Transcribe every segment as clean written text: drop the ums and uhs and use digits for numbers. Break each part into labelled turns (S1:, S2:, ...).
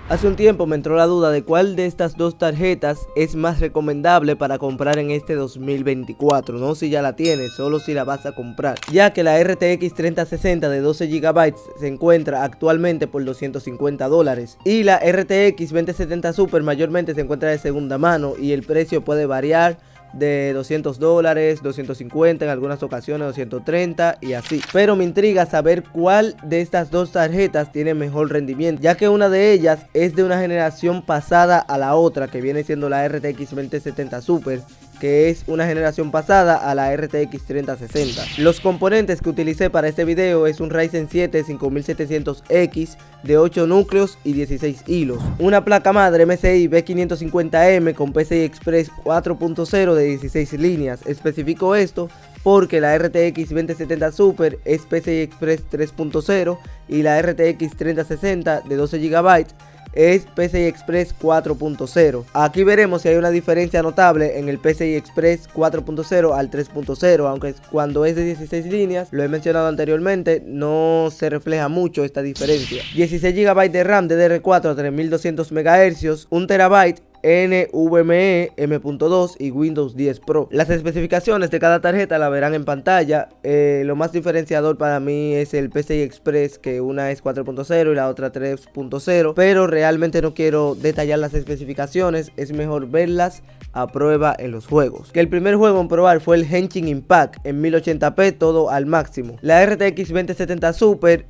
S1: Hace un tiempo me entró la duda de cuál de estas dos tarjetas es más recomendable para comprar en este 2024, no si ya la tienes, solo si la vas a comprar, ya que la RTX 3060 de 12 GB se encuentra actualmente por $250 y la RTX 2070 Super mayormente se encuentra de segunda mano y el precio puede variar de $200, 250, en algunas ocasiones 230 y así. Pero me intriga saber cuál de estas dos tarjetas tiene mejor rendimiento, ya que una de ellas es de una generación pasada a la otra, que viene siendo la RTX 2070 Super, que es una generación pasada a la RTX 3060. Los componentes que utilicé para este video es un Ryzen 7 5700X de 8 núcleos y 16 hilos, una placa madre MSI B550M con PCI Express 4.0 de 16 líneas. Especifico esto porque la RTX 2070 Super es PCI Express 3.0 y la RTX 3060 de 12 GB es PCI Express 4.0. Aquí veremos si hay una diferencia notable en el PCI Express 4.0 al 3.0, aunque cuando es de 16 líneas, lo he mencionado anteriormente, no se refleja mucho esta diferencia. 16 GB de RAM DDR4 a 3200 MHz, 1 TB NVMe M.2 y Windows 10 Pro. Las especificaciones de cada tarjeta la verán en pantalla. Lo más diferenciador para mí es el PCI Express, que una es 4.0 y la otra 3.0, pero realmente no quiero detallar las especificaciones, es mejor verlas a prueba en los juegos. Que el primer juego en probar fue el Genshin Impact en 1080p, todo al máximo. La RTX 2070 Super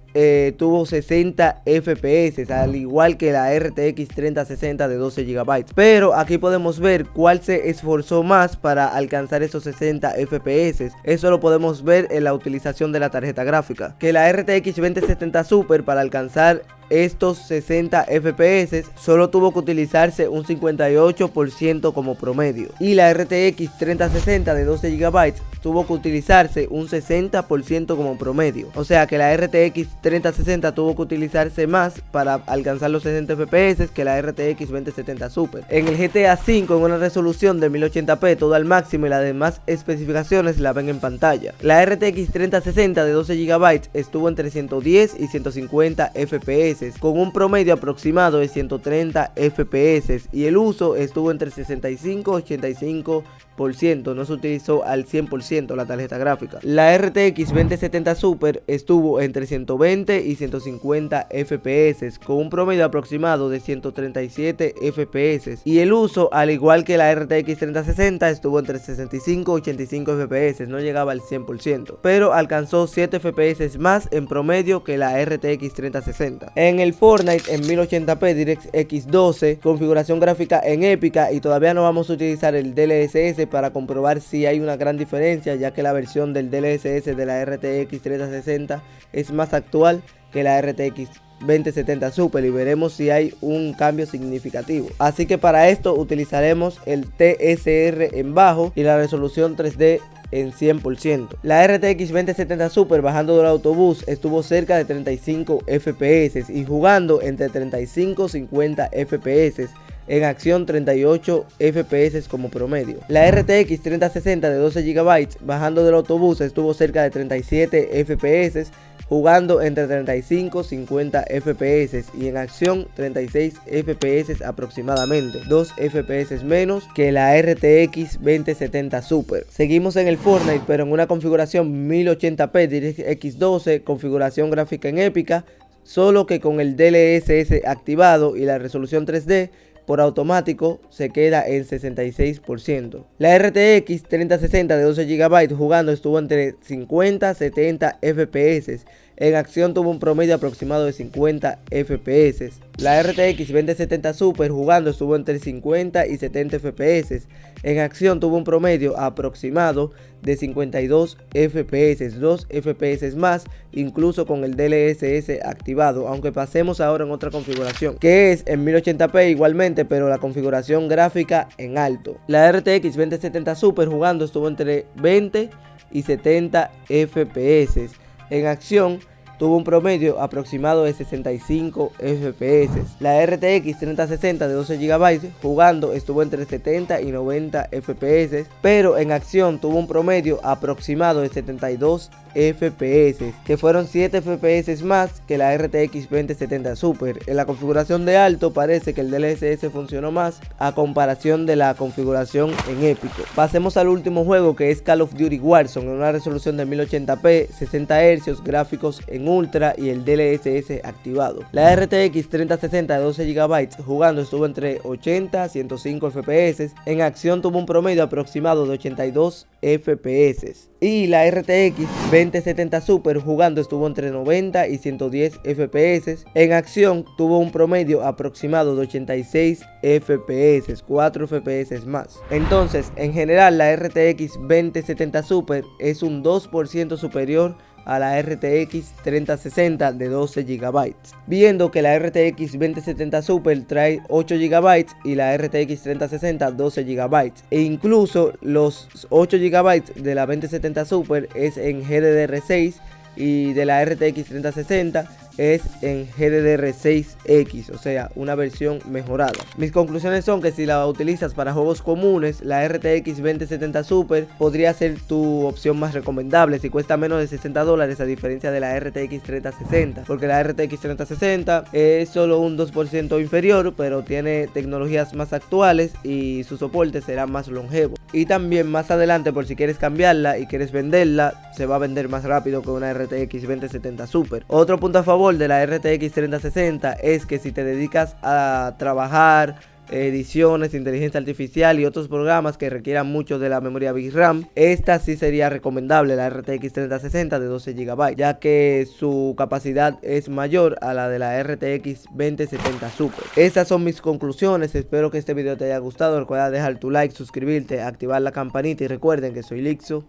S1: tuvo 60 FPS, al igual que la RTX 3060 de 12 GB. Pero aquí podemos ver cuál se esforzó más para alcanzar esos 60 FPS. Eso lo podemos ver en la utilización de la tarjeta gráfica. Que la RTX 2070 Super, para alcanzar estos 60 FPS, solo tuvo que utilizarse un 58% como promedio, y la RTX 3060 de 12 GB tuvo que utilizarse un 60% como promedio. O sea que la RTX 3060 tuvo que utilizarse más para alcanzar los 60 FPS que la RTX 2070 Super. En el GTA V, en una resolución de 1080p todo al máximo, y las demás especificaciones la ven en pantalla. La RTX 3060 de 12 GB estuvo entre 110 y 150 FPS con un promedio aproximado de 130 FPS, y el uso estuvo entre 65 y 85%, no se utilizó al 100% la tarjeta gráfica. La RTX 2070 Super estuvo entre 120 y 150 FPS con un promedio aproximado de 137 FPS, y el uso, al igual que la RTX 3060, estuvo entre 65 y 85 FPS, no llegaba al 100%, pero alcanzó 7 FPS más en promedio que la RTX 3060. En el Fortnite en 1080p DirectX 12, configuración gráfica en épica, y todavía no vamos a utilizar el DLSS para comprobar si hay una gran diferencia, ya que la versión del DLSS de la RTX 3060 es más actual que la RTX 2070 Super, y veremos si hay un cambio significativo. Así que para esto utilizaremos el TSR en bajo y la resolución 3D en 100%. La RTX 2070 Super, bajando del autobús, estuvo cerca de 35 FPS y jugando entre 35 y 50 FPS. En acción 38 FPS como promedio. La RTX 3060 de 12 GB, bajando del autobús, estuvo cerca de 37 FPS, jugando entre 35 y 50 FPS, y en acción 36 FPS aproximadamente, 2 FPS menos que la RTX 2070 Super. Seguimos en el Fortnite, pero en una configuración 1080p DirectX 12, configuración gráfica en épica, solo que con el DLSS activado, y la resolución 3D por automático se queda en 66%. La RTX 3060 de 12 GB jugando estuvo entre 50 y 70 FPS. En acción tuvo un promedio aproximado de 50 FPS. La RTX 2070 Super jugando estuvo entre 50 y 70 FPS. En acción tuvo un promedio aproximado de 52 FPS, 2 FPS más, incluso con el DLSS activado. Aunque pasemos ahora en otra configuración, que es en 1080p igualmente, pero la configuración gráfica en alto. La RTX 2070 Super jugando estuvo entre 20 y 70 FPS. En acción tuvo un promedio aproximado de 65 FPS. La RTX 3060 de 12 GB jugando estuvo entre 70 y 90 FPS, pero en acción tuvo un promedio aproximado de 72 FPS, que fueron 7 FPS más que la RTX 2070 Super. En la configuración de alto parece que el DLSS funcionó más a comparación de la configuración en épico. Pasemos al último juego, que es Call of Duty Warzone, en una resolución de 1080p, 60 Hz, gráficos en ultra y el DLSS activado. La RTX 3060 de 12 GB jugando estuvo entre 80 a 105 FPS, en acción tuvo un promedio aproximado de 82 FPS. Y la RTX 2070 Super jugando estuvo entre 90 y 110 FPS, en acción tuvo un promedio aproximado de 86 FPS, 4 FPS más. Entonces, en general, la RTX 2070 Super es un 2% superior a la RTX 3060 de 12 GB, viendo que la RTX 2070 Super trae 8 GB y la RTX 3060 12 GB, e incluso los 8 GB de la 2070 Super es en GDDR6 y de la RTX 3060 es en GDDR6X, o sea, una versión mejorada. Mis conclusiones son que si la utilizas para juegos comunes, la RTX 2070 Super podría ser tu opción más recomendable si cuesta menos de $60, a diferencia de la RTX 3060, porque la RTX 3060 es solo un 2% inferior, pero tiene tecnologías más actuales y su soporte será más longevo. Y también más adelante, por si quieres cambiarla y quieres venderla, se va a vender más rápido que una RTX 2070 Super. Otro punto a favor de la RTX 3060 es que si te dedicas a trabajar ediciones, inteligencia artificial y otros programas que requieran mucho de la memoria VRAM, esta sí sería recomendable, la RTX 3060 de 12 GB, ya que su capacidad es mayor a la de la RTX 2070 Super. Esas son mis conclusiones, espero que este video te haya gustado. Recuerda dejar tu like, suscribirte, activar la campanita y recuerden que soy Lixo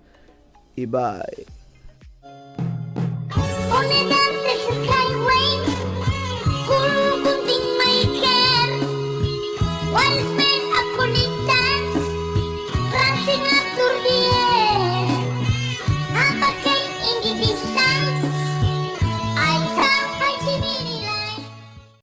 S1: y bye.